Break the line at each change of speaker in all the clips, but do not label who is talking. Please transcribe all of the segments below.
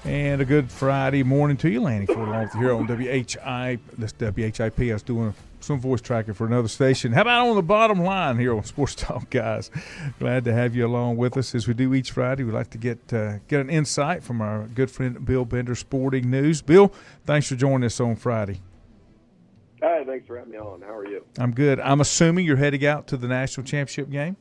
And a good Friday morning to you, Lanny Ford, along with you here on WHI. That's WHIP. I was doing some voice tracking for another station. How about on the bottom line here on Sports Talk, guys? Glad to have you along with us as we do each Friday. We'd like to get an insight from our good friend Bill Bender, Sporting News. Bill, thanks for joining us on Friday.
Hi, thanks for having me on. How are you?
I'm good. I'm assuming you're heading out to the national championship game?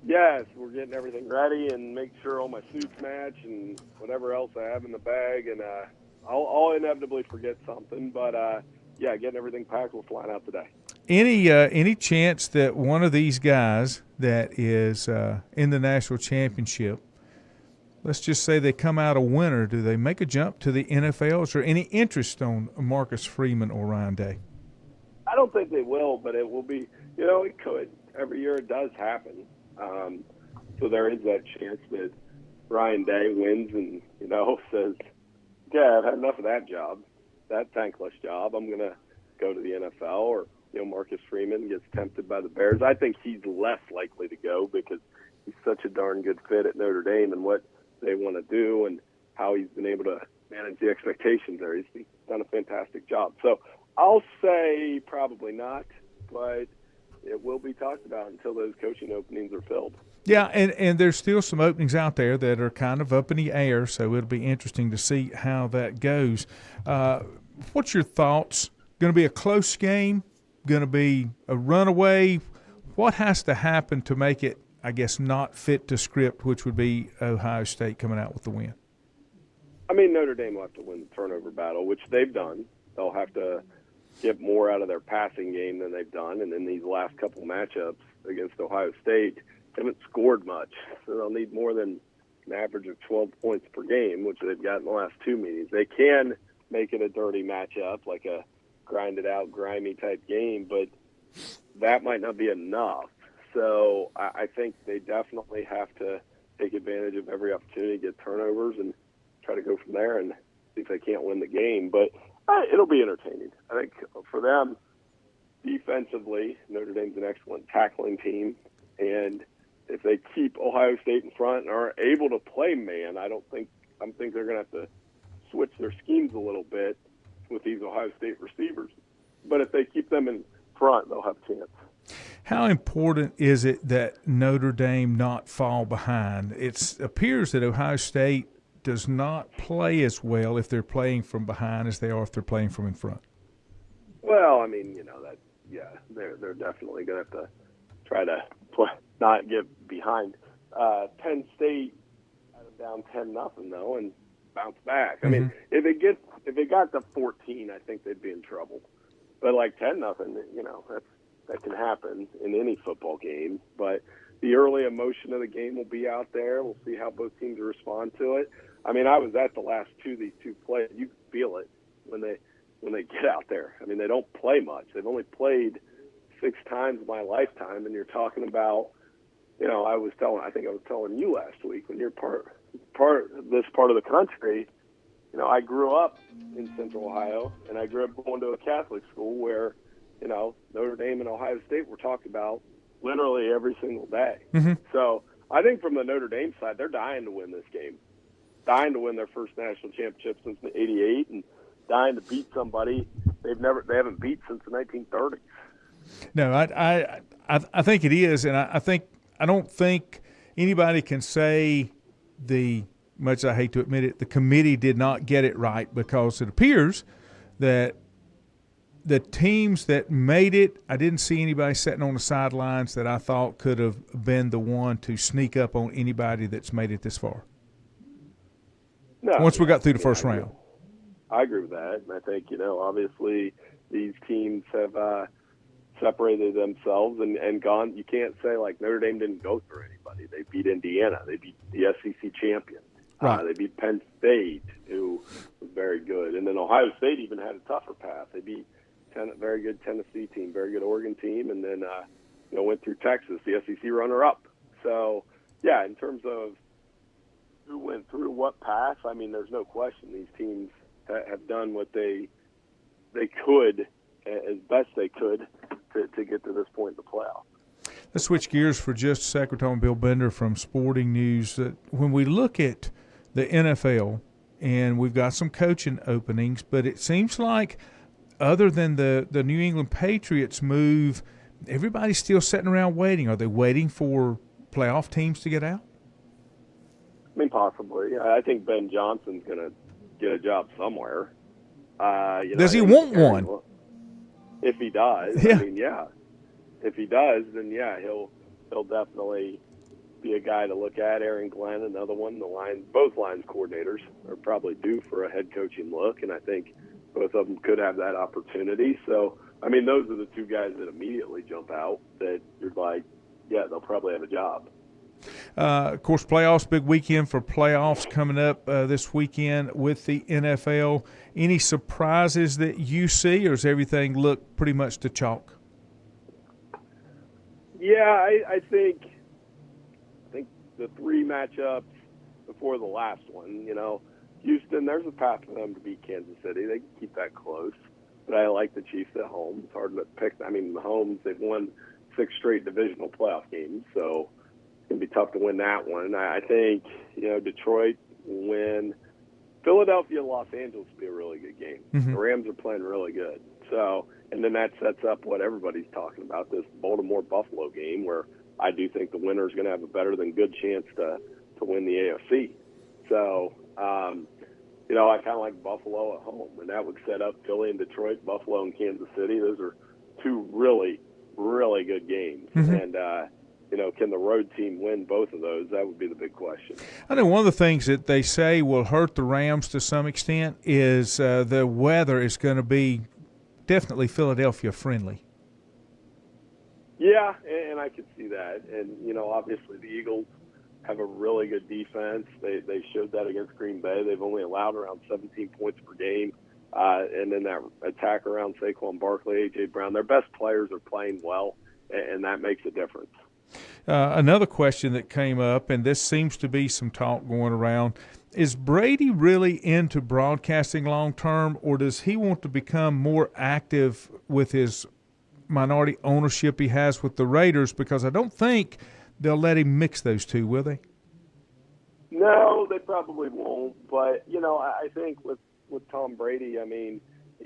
Yes, we're getting everything ready and make sure all my suits match and whatever else I have in the bag. And I'll inevitably forget something. But, getting everything packed. We're flying out today.
Any chance that one of these guys that is in the national championship, let's just say they come out a winner, do they make a jump to the NFL? Is there any interest on Marcus Freeman or Ryan Day?
I don't think they will, but it will be, it could. Every year it does happen. So there is that chance that Ryan Day wins and, says, I've had enough of that job, that thankless job. I'm going to go to the NFL. Or, Marcus Freeman gets tempted by the Bears. I think he's less likely to go because he's such a darn good fit at Notre Dame and what they want to do and how he's been able to manage the expectations there. He's done a fantastic job. So I'll say probably not, but it will be talked about until those coaching openings are filled.
Yeah, and there's still some openings out there that are kind of up in the air, so it'll be interesting to see how that goes. What's your thoughts? Going to be a close game? Going to be a runaway? What has to happen to make it, I guess, not fit to script, which would be Ohio State coming out with the win?
I mean, Notre Dame will have to win the turnover battle, which they've done. They'll have to get more out of their passing game than they've done. And in these last couple matchups against Ohio State, they haven't scored much. So they'll need more than an average of 12 points per game, which they've got in the last two meetings. They can make it a dirty matchup, like a grinded-out, grimy type game, but that might not be enough. So I think they definitely have to take advantage of every opportunity to get turnovers and try to go from there and see if they can't win the game. But it'll be entertaining. I think for them, defensively, Notre Dame's an excellent tackling team. And if they keep Ohio State in front and are able to play man, I think they're going to have to switch their schemes a little bit with these Ohio State receivers. But if they keep them in front, they'll have a chance.
How important is it that Notre Dame not fall behind? It appears that Ohio State does not play as well if they're playing from behind as they are if they're playing from in front.
Well, I mean, they're definitely going to have to try to not get behind. Penn State had them down 10-0 though, and bounce back. I mean, if it got to 14, I think they'd be in trouble. But like 10-0, that can happen in any football game. But the early emotion of the game will be out there. We'll see how both teams respond to it. I mean, I was at the last these two played. You can feel it when they get out there. I mean, they don't play much. They've only played 6 times in my lifetime, and you're talking about, I think I was telling you last week, when you're part of this part of the country, I grew up in Central Ohio, and I grew up going to a Catholic school where, Notre Dame and Ohio State were talked about literally every single day.
Mm-hmm.
So I think from the Notre Dame side, they're dying to win this game, dying to win their first national championship since '88, and dying to beat somebody they haven't beat since the 1930s.
No, I think it is, and I don't think anybody can say much as I hate to admit it, the committee did not get it right, because it appears that the teams that made it, I didn't see anybody sitting on the sidelines that I thought could have been the one to sneak up on anybody that's made it this far.
No,
once we got through the first round.
I agree with that. And I think, obviously these teams have separated themselves and gone. You can't say like Notre Dame didn't go through anybody. They beat Indiana. They beat the SEC champion.
Right.
They beat Penn State, who was very good. And then Ohio State even had a tougher path. They beat very good Tennessee team, very good Oregon team, and then went through Texas, the SEC runner-up. So, yeah, in terms of who went through what path, I mean, there's no question these teams have done what they could, as best they could, to get to this point in the playoff.
Let's switch gears for just a second. We're talking Bill Bender from Sporting News. When we look at the NFL, and we've got some coaching openings, but it seems like other than the New England Patriots move, everybody's still sitting around waiting. Are they waiting for playoff teams to get out?
I mean, possibly. I think Ben Johnson's going to get a job somewhere.
Does he want one?
If he does,
yeah.
I mean, yeah. If he does, then yeah, he'll definitely be a guy to look at. Aaron Glenn, another one. Both lines coordinators are probably due for a head coaching look, and I think both of them could have that opportunity. So, I mean, those are the two guys that immediately jump out that you're like, yeah, they'll probably have a job.
Of course, playoffs, big weekend for playoffs coming up this weekend with the NFL. Any surprises that you see, or does everything look pretty much to chalk?
Yeah, I think the three matchups before the last one, Houston, there's a path for them to beat Kansas City. They can keep that close. But I like the Chiefs at home. It's hard to pick. I mean, Mahomes, they've won 6 straight divisional playoff games, so it's going to be tough to win that one. I think, Detroit will win. Philadelphia, Los Angeles will be a really good game.
Mm-hmm.
The Rams are playing really good. So, and then that sets up what everybody's talking about, this Baltimore-Buffalo game, where I do think the winner is going to have a better than good chance to win the AFC. So, I kind of like Buffalo at home, and that would set up Philly and Detroit, Buffalo and Kansas City. Those are two really, really good games.
Mm-hmm.
And, can the road team win both of those? That would be the big question.
I know one of the things that they say will hurt the Rams to some extent is the weather is going to be definitely Philadelphia friendly.
Yeah, and I could see that. And, obviously the Eagles have a really good defense. They showed that against Green Bay. They've only allowed around 17 points per game. And then that attack around Saquon Barkley, A.J. Brown, their best players are playing well, and that makes a difference.
Another question that came up, and this seems to be some talk going around, is Brady really into broadcasting long term, or does he want to become more active with his minority ownership he has with the Raiders? Because I don't think they'll let him mix those two, will they?
No, they probably won't. But, I think with Tom Brady, I mean,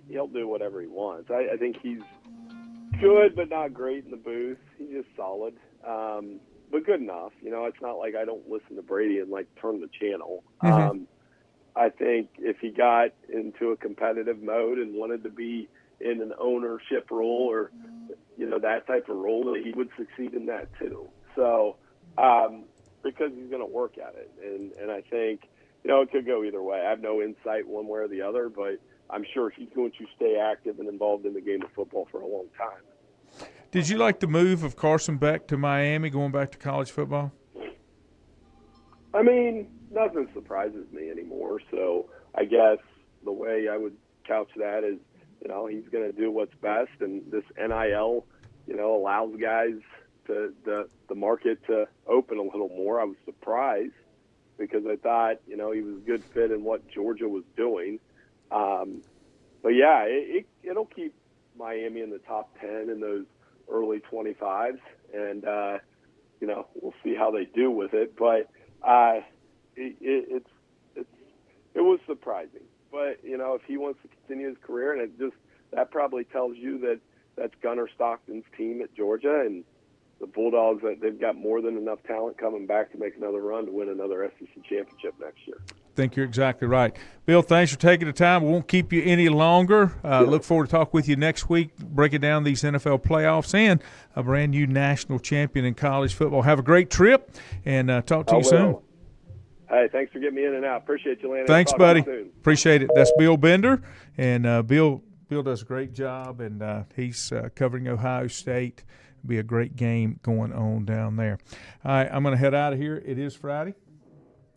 he'll do whatever he wants. I think he's good but not great in the booth. He's just solid. But good enough. It's not like I don't listen to Brady and, turn the channel.
Mm-hmm.
I think if he got into a competitive mode and wanted to be in an ownership role or, that type of role, he would succeed in that too. So, because he's going to work at it. And I think, it could go either way. I have no insight one way or the other, but I'm sure he's going to stay active and involved in the game of football for a long time.
Did you like the move of Carson Beck to Miami, going back to college football?
I mean, nothing surprises me anymore. So I guess the way I would couch that is, he's going to do what's best. And this NIL, allows guys to the market to open a little more. I was surprised because I thought, he was a good fit in what Georgia was doing. But, yeah, it'll keep Miami in the top 10 in those early 25s, and we'll see how they do with it. But it was surprising. But if he wants to continue his career, and that probably tells you that's Gunnar Stockton's team at Georgia, and the Bulldogs, they've got more than enough talent coming back to make another run to win another SEC championship next year.
I think you're exactly right. Bill, thanks for taking the time. We won't keep you any longer. Look forward to talk with you next week, breaking down these NFL playoffs and a brand new national champion in college football. Have a great trip, and talk to you soon.
Hey, thanks for getting me in and out. Appreciate you, Landon.
Thanks, buddy. Appreciate it. That's Bill Bender, and Bill does a great job, and he's covering Ohio State. It'll be a great game going on down there. All right, I'm going to head out of here. It is Friday.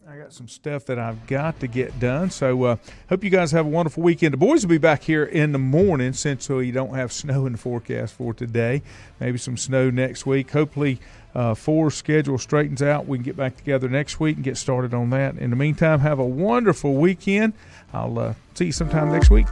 I got some stuff that I've got to get done. So hope you guys have a wonderful weekend. The boys will be back here in the morning since you don't have snow in the forecast for today. Maybe some snow next week. Hopefully 4 schedule straightens out. We can get back together next week and get started on that. In the meantime, have a wonderful weekend. I'll see you sometime next week.